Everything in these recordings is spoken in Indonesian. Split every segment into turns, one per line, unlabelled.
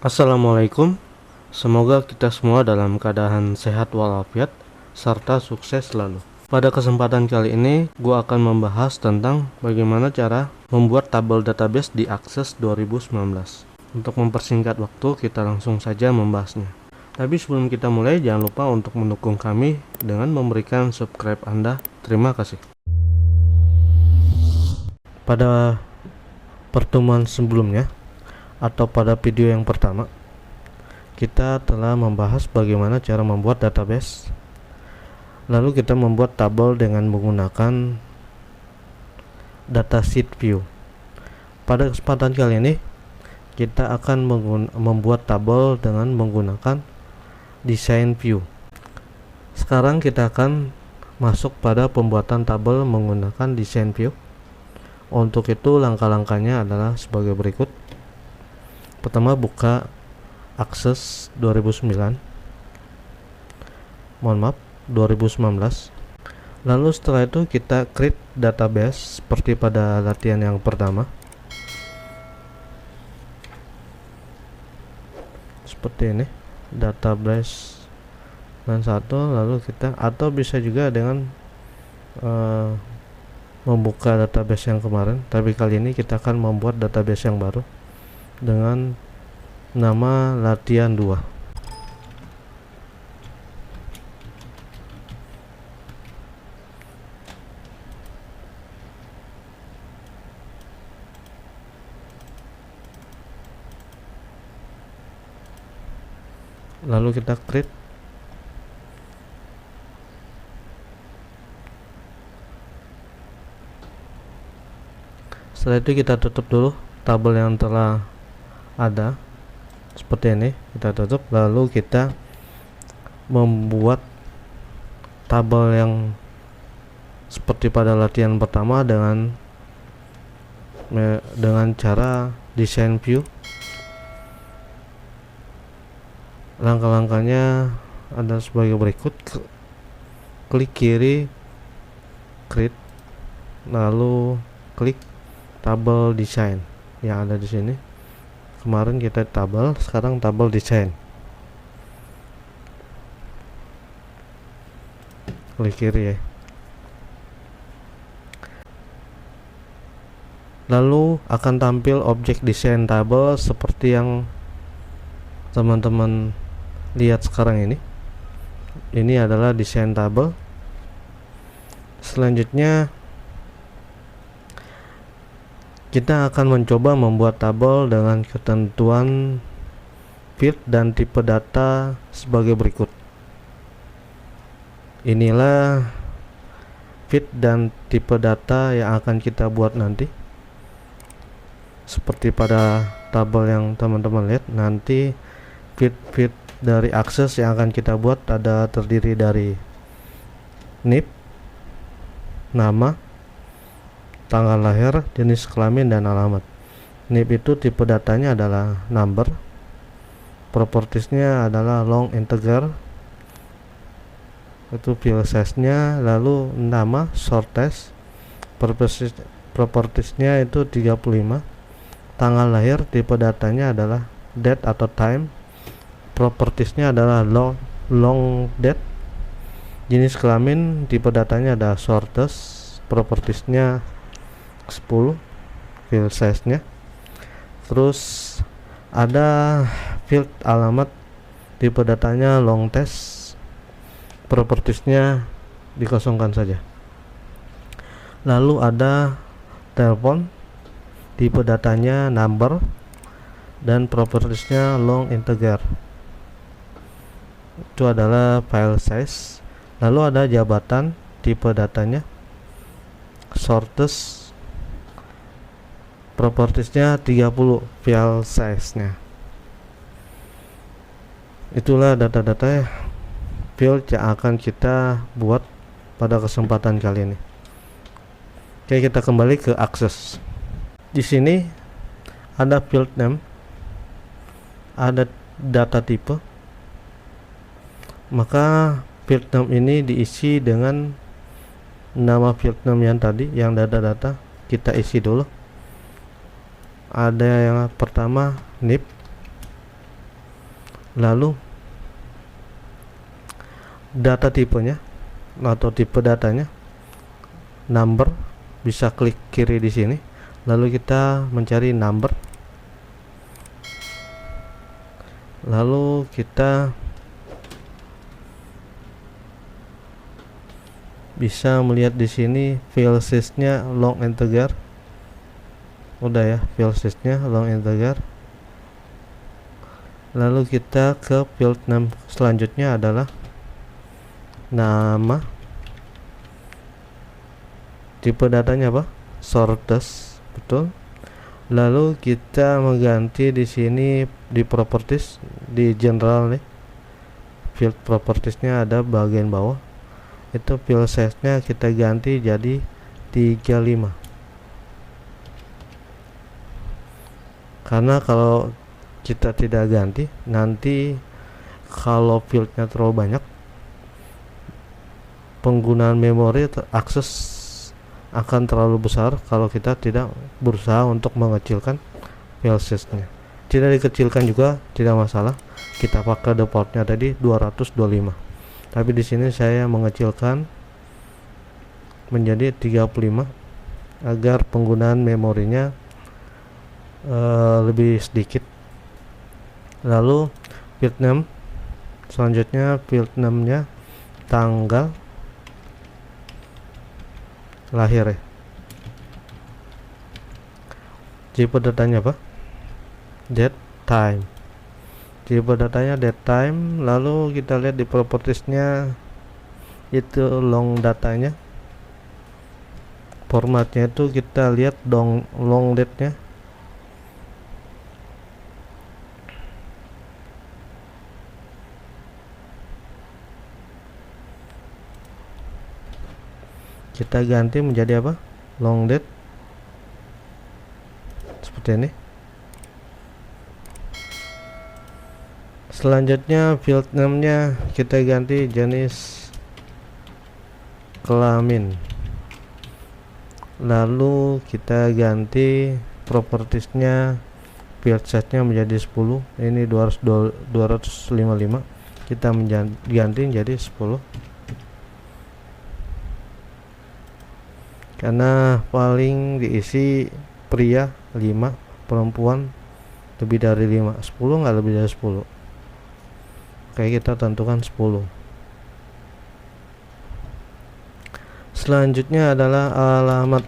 Assalamualaikum, semoga kita semua dalam keadaan sehat walafiat serta sukses selalu. Pada kesempatan kali ini, gue akan membahas tentang bagaimana cara membuat tabel database di Access 2019. Untuk mempersingkat waktu, kita langsung saja membahasnya. Tapi sebelum kita mulai, jangan lupa untuk mendukung kami dengan memberikan subscribe Anda. Terima kasih. Pada pertemuan sebelumnya, atau pada video yang pertama, kita telah membahas bagaimana cara membuat database. Lalu kita membuat tabel dengan menggunakan datasheet view. Pada kesempatan kali ini kita akan membuat tabel dengan menggunakan design view. Sekarang kita akan masuk pada pembuatan tabel menggunakan design view. Untuk itu langkah-langkahnya adalah sebagai berikut. Pertama, buka Access 2019. 2019. Lalu setelah itu kita create database seperti pada latihan yang pertama. Seperti ini, database dan satu, lalu kita, atau bisa juga dengan membuka database yang kemarin, tapi kali ini kita akan membuat database yang baru dengan nama latihan 2. Lalu kita create. Setelah itu kita tutup dulu tabel yang telah ada seperti ini, kita tutup. Lalu kita membuat tabel yang seperti pada latihan pertama dengan cara design view. Langkah-langkahnya ada sebagai berikut. Klik kiri, create, lalu klik tabel design yang ada di sini. Kemarin kita tabel, sekarang tabel design. Klik kiri ya. Lalu akan tampil objek design tabel seperti yang teman-teman lihat sekarang ini. Ini adalah design tabel. Selanjutnya kita akan mencoba membuat tabel dengan ketentuan field dan tipe data sebagai berikut. Inilah field dan tipe data yang akan kita buat nanti. Seperti pada tabel yang teman-teman lihat, nanti field dari Access yang akan kita buat ada terdiri dari NIP, nama, tanggal lahir, jenis kelamin, dan alamat. NIP itu tipe datanya adalah number, propertiesnya adalah long integer, itu file size nya, lalu nama shortest, propertiesnya itu 35, tanggal lahir tipe datanya adalah date atau time, propertiesnya adalah long date, jenis kelamin tipe datanya adalah shortest, propertiesnya 10, file size nya. Terus ada field alamat tipe datanya long test, propertiesnya dikosongkan saja. Lalu ada telepon tipe datanya number dan propertiesnya long integer, itu adalah file size. Lalu ada jabatan tipe datanya shortest, propertiesnya 30, file size nya. Itulah data-data field yang akan kita buat pada kesempatan kali ini. Oke, kita kembali ke Access. Di sini ada field name, ada data type. Maka field name ini diisi dengan nama field name yang tadi, yang data-data kita isi dulu. Ada yang pertama NIP, Lalu data tipenya atau tipe datanya number, bisa klik kiri di sini, lalu kita mencari number, lalu kita bisa melihat di sini file size-nya long integer. Udah ya, file size-nya long integer. Lalu kita ke field name selanjutnya adalah nama. Tipe datanya apa? Sorted, betul. Lalu kita mengganti di sini di properties, di general nih. Field propertiesnya ada bagian bawah. Itu field size-nya kita ganti jadi 35. Karena kalau kita tidak ganti, nanti kalau fieldnya terlalu banyak, penggunaan memori akses akan terlalu besar kalau kita tidak berusaha untuk mengecilkan file size-nya. Tidak dikecilkan juga tidak masalah, kita pakai defaultnya tadi 225. Tapi di sini saya mengecilkan menjadi 35 agar penggunaan memorinya lebih sedikit. Lalu field name selanjutnya, field name-nya tanggal lahir ya. Tipe datanya apa? Date time. Tipe datanya date time. Lalu kita lihat di propertiesnya itu long datanya. Formatnya itu kita lihat long date nya. Kita ganti menjadi apa? Long date. Seperti ini. Selanjutnya field name-nya kita ganti jenis kelamin. Lalu kita ganti propertiesnya, field size-nya menjadi 10. Ini 255. Kita ganti menjadi 10. Karena paling diisi pria 5, perempuan lebih dari 5. 10 nggak lebih dari 10. Oke, kita tentukan 10. Selanjutnya adalah alamat.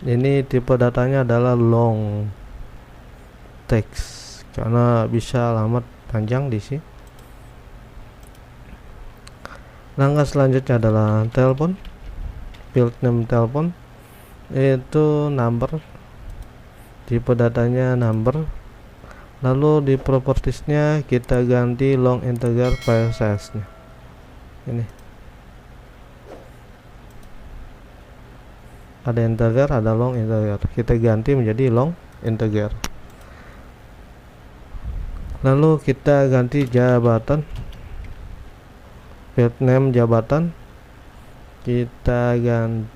Ini tipe datanya adalah long text karena bisa alamat panjang diisi. Langkah selanjutnya adalah telepon. Field name telepon itu number. Tipe datanya number. Lalu di propertiesnya kita ganti long integer file size-nya. Ini ada integer, ada long integer. Kita ganti menjadi long integer. Lalu kita ganti jabatan. Field name jabatan. Kita ganti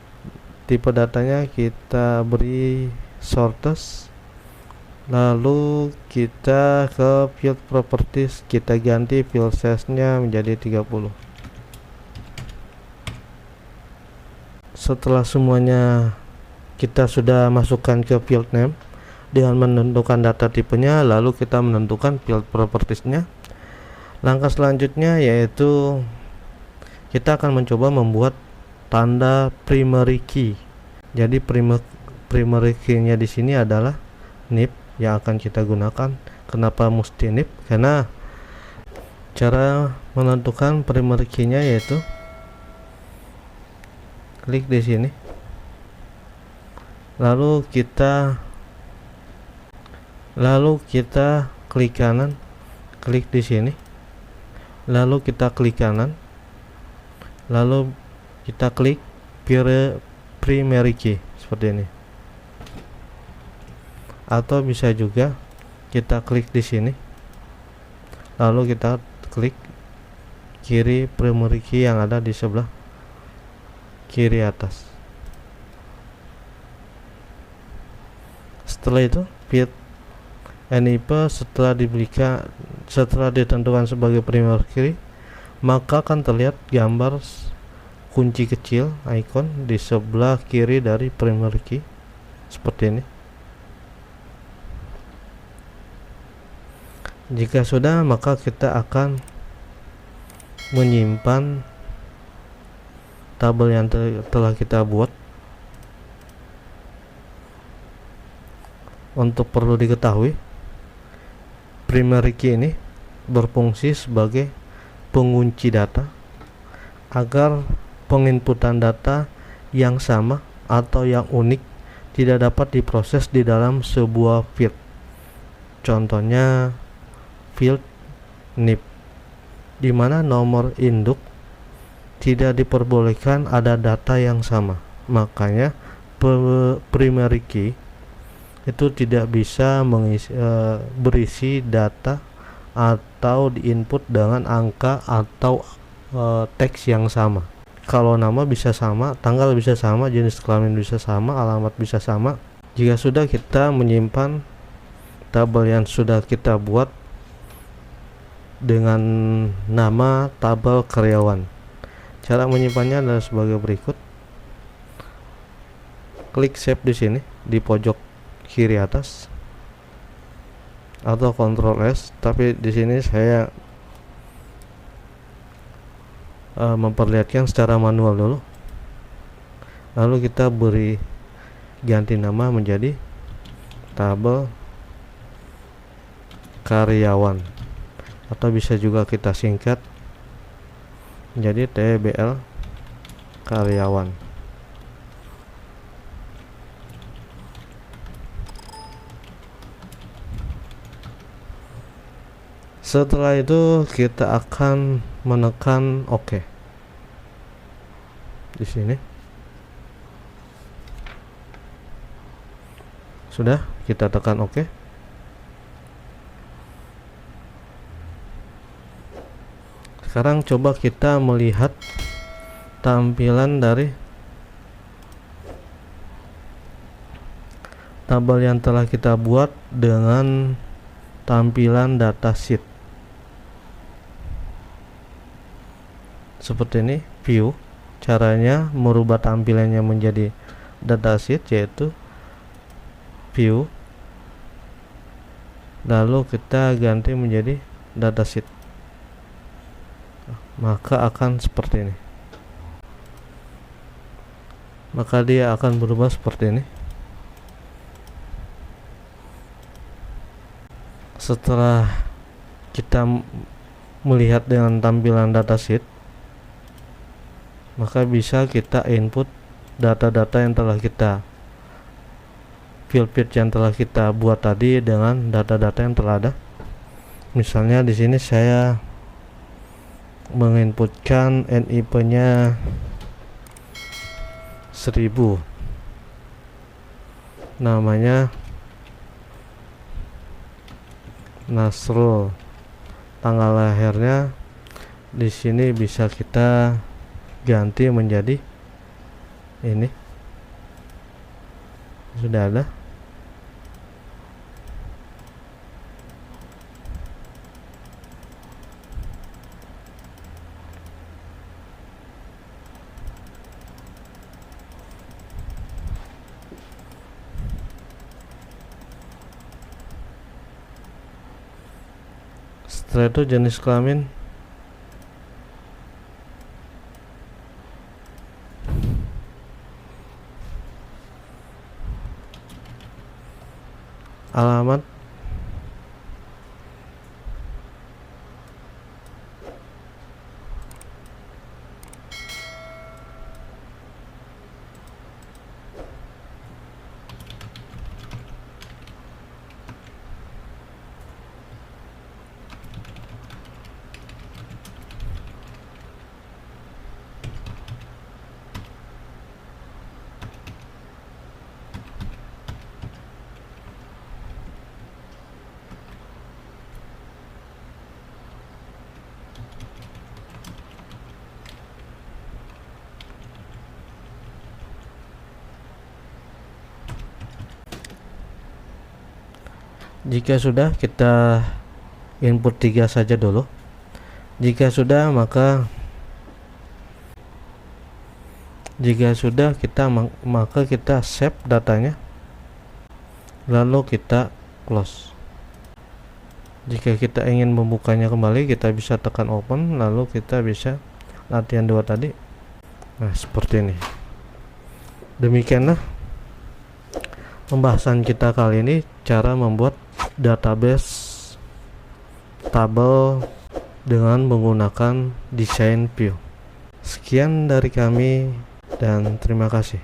tipe datanya, kita beri sorted. Lalu kita ke field properties, kita ganti field size-nya menjadi 30. Setelah semuanya kita sudah masukkan ke field name dengan menentukan data tipenya, lalu kita menentukan field properties-nya. Langkah selanjutnya yaitu kita akan mencoba membuat tanda primary key. Jadi primary key-nya di sini adalah NIP yang akan kita gunakan. Kenapa mesti NIP? Karena cara menentukan primary key-nya yaitu klik di sini, lalu kita klik kanan, klik di sini, lalu kita klik kanan, lalu kita klik primary key seperti ini. Atau bisa juga kita klik di sini, lalu kita klik kiri primary key yang ada di sebelah kiri atas. Setelah itu NIP setelah ditentukan sebagai primary key, maka akan terlihat gambar kunci kecil icon di sebelah kiri dari primary key seperti ini. Jika sudah, maka kita akan menyimpan tabel yang telah kita buat. Untuk perlu diketahui, primary key ini berfungsi sebagai pengunci data agar penginputan data yang sama atau yang unik tidak dapat diproses di dalam sebuah field. Contohnya field NIP, di mana nomor induk tidak diperbolehkan ada data yang sama. Makanya primary key itu tidak bisa berisi data atau diinput dengan angka atau teks yang sama. Kalau nama bisa sama, tanggal bisa sama, jenis kelamin bisa sama, alamat bisa sama. Jika sudah, kita menyimpan tabel yang sudah kita buat dengan nama tabel karyawan. Cara menyimpannya adalah sebagai berikut. Klik save di sini di pojok kiri atas atau Ctrl S, tapi di sini saya memperlihatkan secara manual dulu. Lalu kita beri ganti nama menjadi tabel karyawan, atau bisa juga kita singkat menjadi TBL karyawan. Setelah itu kita akan menekan OK di sini. Sudah, kita tekan OK. Sekarang coba kita melihat tampilan dari tabel yang telah kita buat dengan tampilan datasheet. Seperti ini view. Caranya merubah tampilannya menjadi datasheet yaitu view, lalu kita ganti menjadi datasheet, maka akan seperti ini. Maka dia akan berubah seperti ini. Setelah kita melihat dengan tampilan datasheet, maka bisa kita input data-data yang telah kita field yang telah kita buat tadi dengan data-data yang telah ada. Misalnya di sini saya menginputkan NIP-nya 1000, namanya Nasrul, tanggal lahirnya di sini bisa kita ganti menjadi ini. Sudah ada. Setelah itu jenis kelamin, alamat, Jika sudah, kita input 3 saja dulu. Jika sudah, maka kita save datanya, lalu kita close. Jika kita ingin membukanya kembali, kita bisa tekan open, lalu kita bisa latihan 2 tadi. Nah, seperti ini. Demikianlah pembahasan kita kali ini, cara membuat database tabel dengan menggunakan desain view. Sekian dari kami dan terima kasih.